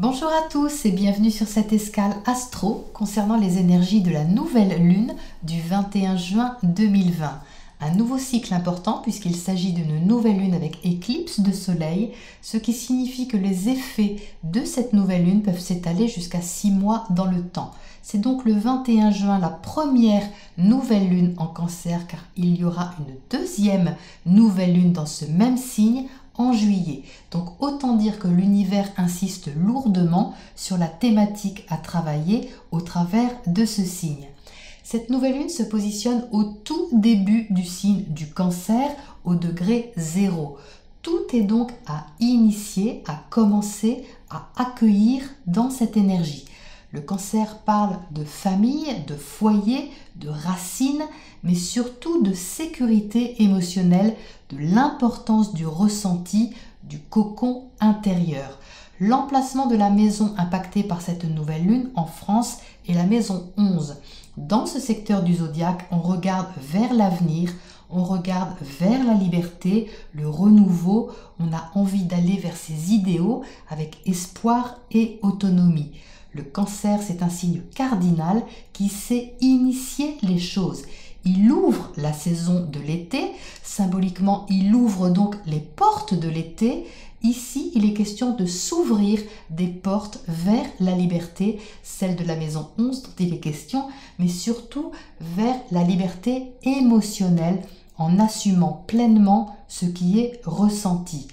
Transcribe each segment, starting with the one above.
Bonjour à tous et bienvenue sur cette escale astro concernant les énergies de la nouvelle lune du 21 juin 2020. Un nouveau cycle important puisqu'il s'agit d'une nouvelle lune avec éclipse de soleil, ce qui signifie que les effets de cette nouvelle lune peuvent s'étaler jusqu'à 6 mois dans le temps. C'est donc le 21 juin la première nouvelle lune en Cancer car il y aura une deuxième nouvelle lune dans ce même signe en juillet. Donc autant dire que l'univers insiste lourdement sur la thématique à travailler au travers de ce signe. Cette nouvelle lune se positionne au tout début du signe du Cancer, au degré 0. Tout est donc à initier, à commencer, à accueillir dans cette énergie. Le Cancer parle de famille, de foyer, de racines, mais surtout de sécurité émotionnelle, de l'importance du ressenti, du cocon intérieur. L'emplacement de la maison impactée par cette nouvelle lune en France est la maison 11. Dans ce secteur du zodiaque, on regarde vers l'avenir, on regarde vers la liberté, le renouveau, on a envie d'aller vers ses idéaux avec espoir et autonomie. Le Cancer, c'est un signe cardinal qui sait initier les choses. Il ouvre la saison de l'été, symboliquement il ouvre donc les portes de l'été. Ici, il est question de s'ouvrir des portes vers la liberté, celle de la maison 11 dont il est question, mais surtout vers la liberté émotionnelle en assumant pleinement ce qui est ressenti.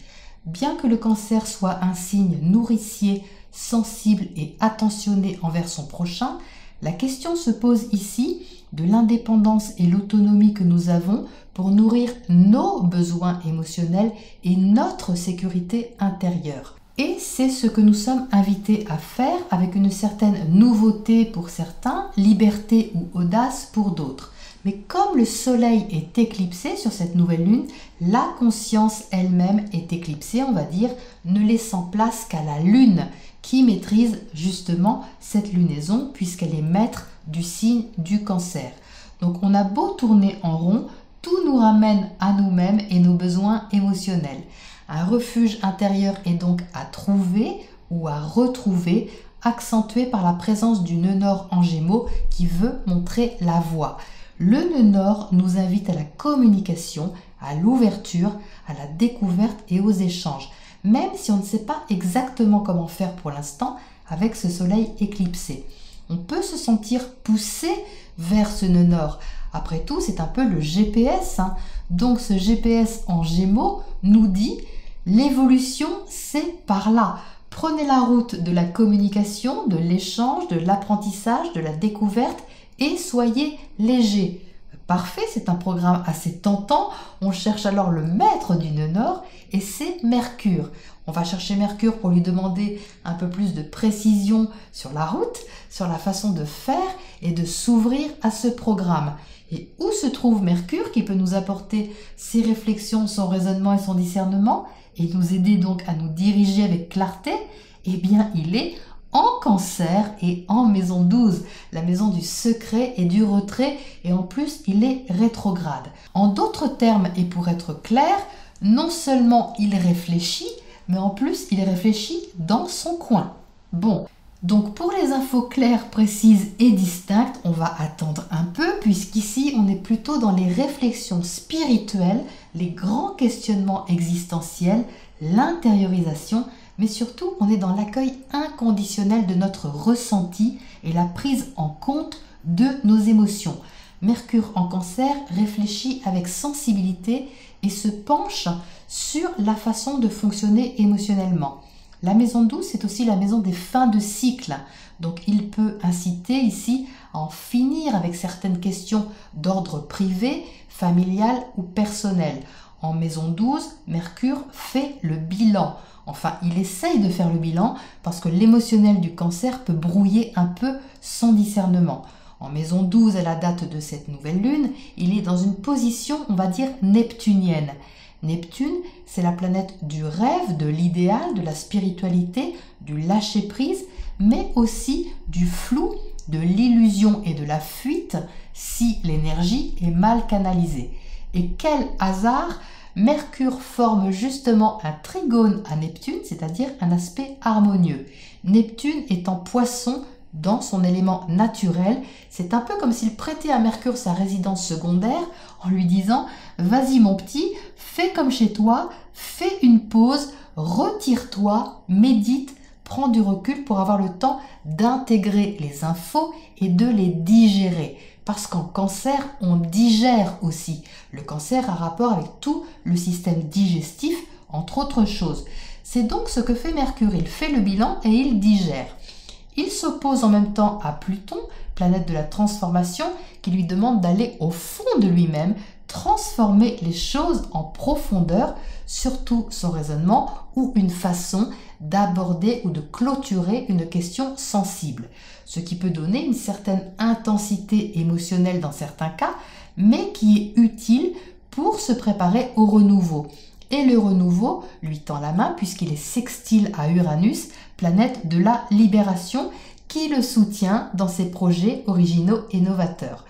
Bien que le Cancer soit un signe nourricier, sensible et attentionné envers son prochain, la question se pose ici de l'indépendance et l'autonomie que nous avons pour nourrir nos besoins émotionnels et notre sécurité intérieure. Et c'est ce que nous sommes invités à faire avec une certaine nouveauté pour certains, liberté ou audace pour d'autres. Mais comme le soleil est éclipsé sur cette nouvelle lune, la conscience elle-même est éclipsée, on va dire, ne laissant place qu'à la lune qui maîtrise justement cette lunaison puisqu'elle est maître du signe du Cancer. Donc on a beau tourner en rond, tout nous ramène à nous-mêmes et nos besoins émotionnels. Un refuge intérieur est donc à trouver ou à retrouver, accentué par la présence du nœud nord en Gémeaux qui veut montrer la voie. Le nœud nord nous invite à la communication, à l'ouverture, à la découverte et aux échanges, même si on ne sait pas exactement comment faire pour l'instant avec ce soleil éclipsé. On peut se sentir poussé vers ce nœud nord. Après tout, c'est un peu le GPS. Donc ce GPS en Gémeaux nous dit l'évolution, c'est par là. Prenez la route de la communication, de l'échange, de l'apprentissage, de la découverte et soyez léger. Parfait, c'est un programme assez tentant. On cherche alors le maître du nœud nord et c'est Mercure. On va chercher Mercure pour lui demander un peu plus de précision sur la route, sur la façon de faire et de s'ouvrir à ce programme. Et où se trouve Mercure qui peut nous apporter ses réflexions, son raisonnement et son discernement et nous aider donc à nous diriger avec clarté? Eh bien, il est en Cancer et en maison 12, la maison du secret et du retrait, et en plus il est rétrograde. En d'autres termes et pour être clair, non seulement il réfléchit, mais en plus il réfléchit dans son coin. Bon, donc pour les infos claires, précises et distinctes, on va attendre un peu puisqu'ici on est plutôt dans les réflexions spirituelles, les grands questionnements existentiels, l'intériorisation, mais surtout on est dans l'accueil inconditionnel de notre ressenti et la prise en compte de nos émotions. Mercure en Cancer réfléchit avec sensibilité et se penche sur la façon de fonctionner émotionnellement. La maison 12, c'est aussi la maison des fins de cycle. Donc il peut inciter ici à en finir avec certaines questions d'ordre privé, familial ou personnel. En maison 12, Mercure fait le bilan. Enfin, il essaye de faire le bilan parce que l'émotionnel du Cancer peut brouiller un peu son discernement. En maison 12, à la date de cette nouvelle lune, il est dans une position, on va dire, neptunienne. Neptune, c'est la planète du rêve, de l'idéal, de la spiritualité, du lâcher-prise, mais aussi du flou, de l'illusion et de la fuite si l'énergie est mal canalisée. Et quel hasard, Mercure forme justement un trigone à Neptune, c'est-à-dire un aspect harmonieux. Neptune est en Poisson dans son élément naturel. C'est un peu comme s'il prêtait à Mercure sa résidence secondaire en lui disant « Vas-y mon petit, fais comme chez toi, fais une pause, retire-toi, médite, prends du recul pour avoir le temps d'intégrer les infos et de les digérer. » Parce qu'en Cancer, on digère aussi. Le Cancer a rapport avec tout le système digestif, entre autres choses. C'est donc ce que fait Mercure. Il fait le bilan et il digère. Il s'oppose en même temps à Pluton, planète de la transformation, qui lui demande d'aller au fond de lui-même, transformer les choses en profondeur, surtout son raisonnement ou une façon d'aborder ou de clôturer une question sensible. Ce qui peut donner une certaine intensité émotionnelle dans certains cas, mais qui est utile pour se préparer au renouveau. Et le renouveau lui tend la main puisqu'il est sextile à Uranus, planète de la libération, qui le soutient dans ses projets originaux et novateurs.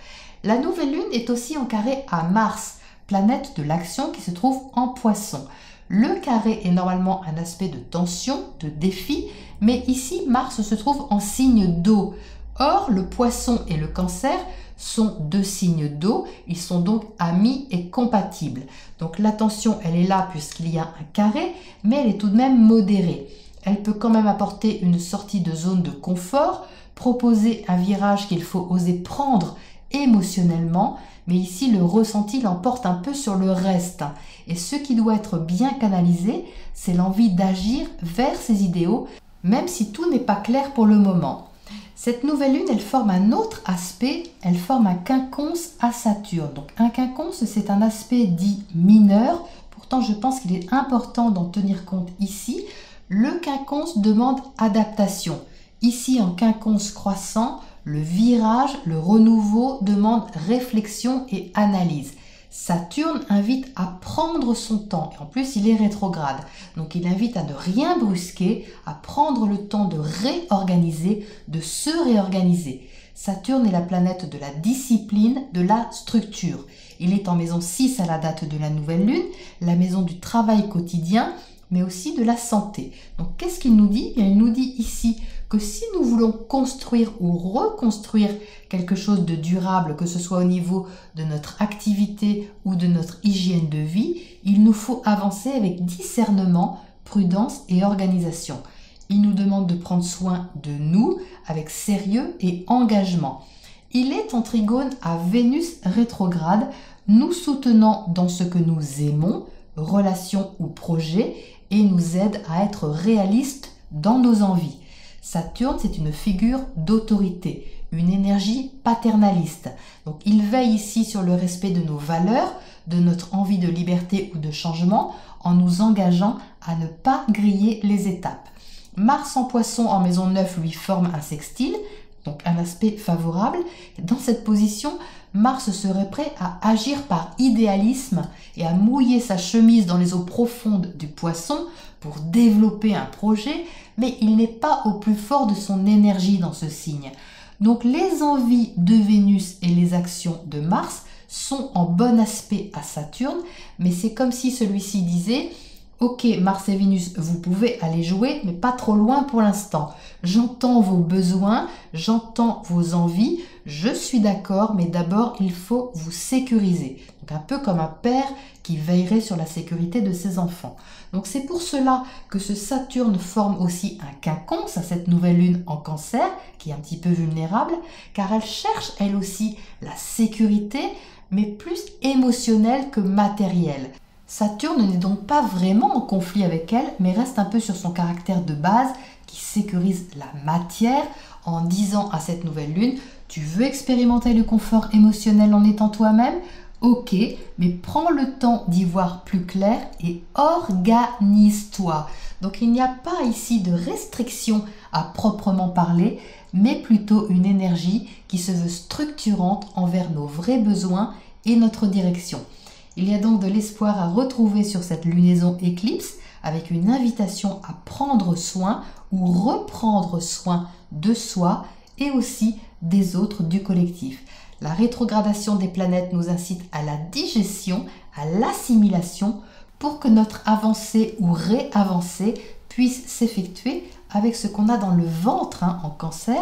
La nouvelle lune est aussi en carré à Mars, planète de l'action qui se trouve en Poisson. Le carré est normalement un aspect de tension, de défi, mais ici Mars se trouve en signe d'eau. Or, le Poisson et le Cancer sont deux signes d'eau, ils sont donc amis et compatibles. Donc la tension, elle est là puisqu'il y a un carré, mais elle est tout de même modérée. Elle peut quand même apporter une sortie de zone de confort, proposer un virage qu'il faut oser prendre émotionnellement, mais ici le ressenti l'emporte un peu sur le reste. Et ce qui doit être bien canalisé, c'est l'envie d'agir vers ses idéaux, même si tout n'est pas clair pour le moment. Cette nouvelle lune, elle forme un autre aspect, elle forme un quinconce à Saturne. Donc un quinconce, c'est un aspect dit mineur, pourtant je pense qu'il est important d'en tenir compte ici. Le quinconce demande adaptation. Ici en quinconce croissant, le virage, le renouveau demande réflexion et analyse. Saturne invite à prendre son temps, et en plus il est rétrograde, donc il invite à ne rien brusquer, à prendre le temps de réorganiser, de se réorganiser. Saturne est la planète de la discipline, de la structure. Il est en maison 6 à la date de la nouvelle lune, la maison du travail quotidien, mais aussi de la santé. Donc qu'est-ce qu'il nous dit? Il nous dit ici que si nous voulons construire ou reconstruire quelque chose de durable, que ce soit au niveau de notre activité ou de notre hygiène de vie, il nous faut avancer avec discernement, prudence et organisation. Il nous demande de prendre soin de nous avec sérieux et engagement. Il est en trigone à Vénus rétrograde, nous soutenant dans ce que nous aimons, relations ou projets, et nous aide à être réalistes dans nos envies. Saturne, c'est une figure d'autorité, une énergie paternaliste. Donc il veille ici sur le respect de nos valeurs, de notre envie de liberté ou de changement, en nous engageant à ne pas griller les étapes. Mars en Poisson en maison 9 lui forme un sextile, donc un aspect favorable. Dans cette position, Mars serait prêt à agir par idéalisme et à mouiller sa chemise dans les eaux profondes du Poisson pour développer un projet, mais il n'est pas au plus fort de son énergie dans ce signe. Donc les envies de Vénus et les actions de Mars sont en bon aspect à Saturne, mais c'est comme si celui-ci disait « Ok, Mars et Vénus, vous pouvez aller jouer, mais pas trop loin pour l'instant. J'entends vos besoins, j'entends vos envies, je suis d'accord, mais d'abord, il faut vous sécuriser. » Donc un peu comme un père qui veillerait sur la sécurité de ses enfants. Donc c'est pour cela que ce Saturne forme aussi un quinconce à cette nouvelle lune en Cancer, qui est un petit peu vulnérable, car elle cherche elle aussi la sécurité, mais plus émotionnelle que matérielle. Saturne n'est donc pas vraiment en conflit avec elle, mais reste un peu sur son caractère de base qui sécurise la matière en disant à cette nouvelle lune « Tu veux expérimenter le confort émotionnel en étant toi-même ? Ok, mais prends le temps d'y voir plus clair et organise-toi. » Donc il n'y a pas ici de restriction à proprement parler, mais plutôt une énergie qui se veut structurante envers nos vrais besoins et notre direction. Il y a donc de l'espoir à retrouver sur cette lunaison éclipse avec une invitation à prendre soin ou reprendre soin de soi et aussi des autres du collectif. La rétrogradation des planètes nous incite à la digestion, à l'assimilation, pour que notre avancée ou réavancée puisse s'effectuer avec ce qu'on a dans le ventre en Cancer,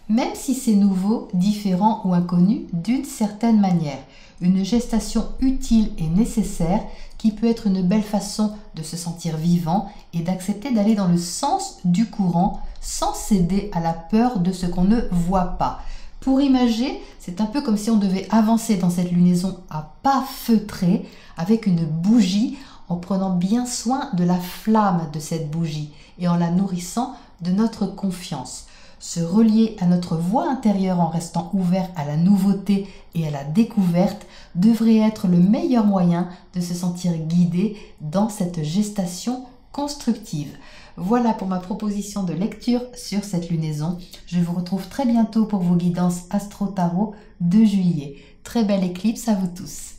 même si c'est nouveau, différent ou inconnu d'une certaine manière. Une gestation utile et nécessaire qui peut être une belle façon de se sentir vivant et d'accepter d'aller dans le sens du courant sans céder à la peur de ce qu'on ne voit pas. Pour imager, c'est un peu comme si on devait avancer dans cette lunaison à pas feutrés avec une bougie en prenant bien soin de la flamme de cette bougie et en la nourrissant de notre confiance. Se relier à notre voix intérieure en restant ouvert à la nouveauté et à la découverte devrait être le meilleur moyen de se sentir guidé dans cette gestation constructive. Voilà pour ma proposition de lecture sur cette lunaison. Je vous retrouve très bientôt pour vos guidances Astro Tarot de juillet. Très belle éclipse à vous tous.